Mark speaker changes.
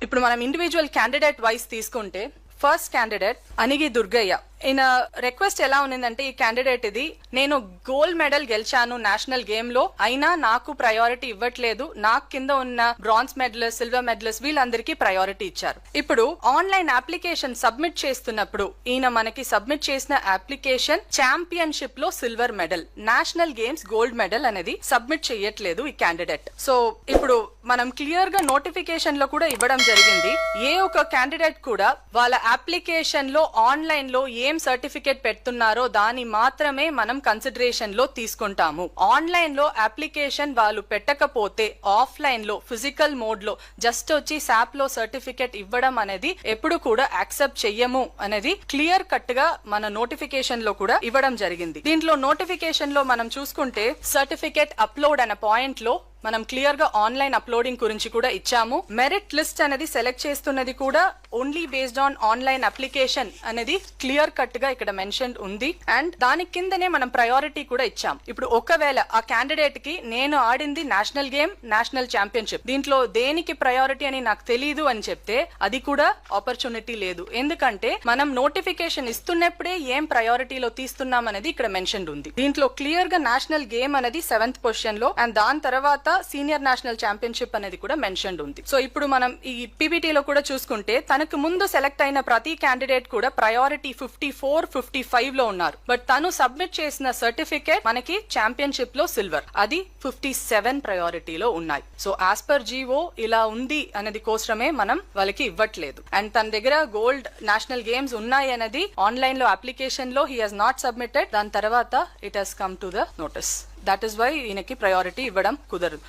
Speaker 1: ఇప్పుడు మనం individual candidate vice తీసుకుంటే ఫస్ట్ క్యాండిడేట్ అనిగి దుర్గయ్య. ఈయన రిక్వెస్ట్ ఎలా ఉన్నదంటే, ఈ క్యాండిడేట్ ఇది, నేను గోల్డ్ మెడల్ గెలిచాను నేషనల్ గేమ్ లో, అయినా నాకు ప్రయారిటీ ఇవ్వట్లేదు, నాకు కింద ఉన్న బ్రాంజ్ మెడలిస్ట్, సిల్వర్ మెడలిస్ట్ వీళ్ళందరికీ ప్రయారిటీ ఇచ్చారు. ఇప్పుడు ఆన్లైన్ అప్లికేషన్ సబ్మిట్ చేస్తున్నప్పుడు ఈయన మనకి సబ్మిట్ చేసిన అప్లికేషన్ ఛాంపియన్షిప్ లో silver medal, national games gold medal అనేది సబ్మిట్ చేయట్లేదు ఈ క్యాండిడేట్. సో ఇప్పుడు మనం క్లియర్ గా నోటిఫికేషన్ లో కూడా ఇవ్వడం జరిగింది, ఏ ఒక క్యాండిడేట్ కూడా వాళ్ళ అప్లికేషన్ లో ఆన్లైన్ లో ఏం సర్టిఫికేట్ పెడుతున్నారో దాని మాత్రమే మనం కన్సిడరేషన్ లో తీసుకుంటాము. ఆన్లైన్ లో అప్లికేషన్ వాళ్ళు పెట్టకపోతే ఆఫ్లైన్ లో ఫిజికల్ మోడ్ లో జస్ట్ వచ్చి సాప్ లో సర్టిఫికేట్ ఇవ్వడం అనేది ఎప్పుడు కూడా యాక్సెప్ట్ చెయ్యము అనేది క్లియర్ కట్ గా మన నోటిఫికేషన్ లో కూడా ఇవ్వడం జరిగింది. దీంట్లో నోటిఫికేషన్ లో మనం చూసుకుంటే సర్టిఫికేట్ అప్లోడ్ అనే పాయింట్ లో మనం క్లియర్ గా ఆన్లైన్ అప్లోడింగ్ గురించి కూడా ఇచ్చాము. మెరిట్ లిస్ట్ అనేది సెలెక్ట్ చేస్తున్నది కూడా only based on online application అనేది క్లియర్ కట్ గా ఇక్కడ మెన్షన్ ఉంది. అండ్ దాని కిందనే మనం ప్రయారిటీ కూడా ఇచ్చాం. ఇప్పుడు ఒకవేళ ఆ క్యాండిడేట్ కి నేను ఆడింది నేషనల్ గేమ్, నేషనల్ ఛాంపియన్షిప్, దీంట్లో దేనికి ప్రయారిటీ అని నాకు తెలియదు అని చెప్తే అది కూడా ఆపర్చునిటీ లేదు. ఎందుకంటే మనం నోటిఫికేషన్ ఇస్తున్నప్పుడే ఏం ప్రయారిటీలో తీస్తున్నాం అనేది ఇక్కడ మెన్షన్ ఉంది. దీంట్లో క్లియర్ గా నేషనల్ గేమ్ అనేది 7th పొజిషన్ లో, అండ్ దాని తర్వాత సీనియర్ నేషనల్ ఛాంపియన్షిప్ అనేది కూడా మెన్షన్ ఉంది. సో ఇప్పుడు మనం ఈ పీపీటీలో కూడా చూసుకుంటే తనకు ముందు సెలెక్ట్ అయిన ప్రతి క్యాండిడేట్ కూడా ప్రయారిటీ 54, 55 లో ఉన్నారు. బట్ తను సబ్మిట్ చేసిన సర్టిఫికేట్ మనకి ఛాంపియన్షిప్ లో సిల్వర్, అది 57 ప్రయారిటీలో ఉన్నాయి. సో యాజ్ పర్ జీవో ఇలా ఉంది అనేది కోసమే మనం వాళ్ళకి ఇవ్వట్లేదు. అండ్ తన దగ్గర గోల్డ్ నేషనల్ గేమ్స్ ఉన్నాయి అనేది ఆన్లైన్ లో అప్లికేషన్ లో హీ హాజ్ నాట్ సబ్మిటెడ్. దాని తర్వాత it has come to the notice. That is why ఈయనకి ప్రయారిటీ ఇవ్వడం కుదరదు.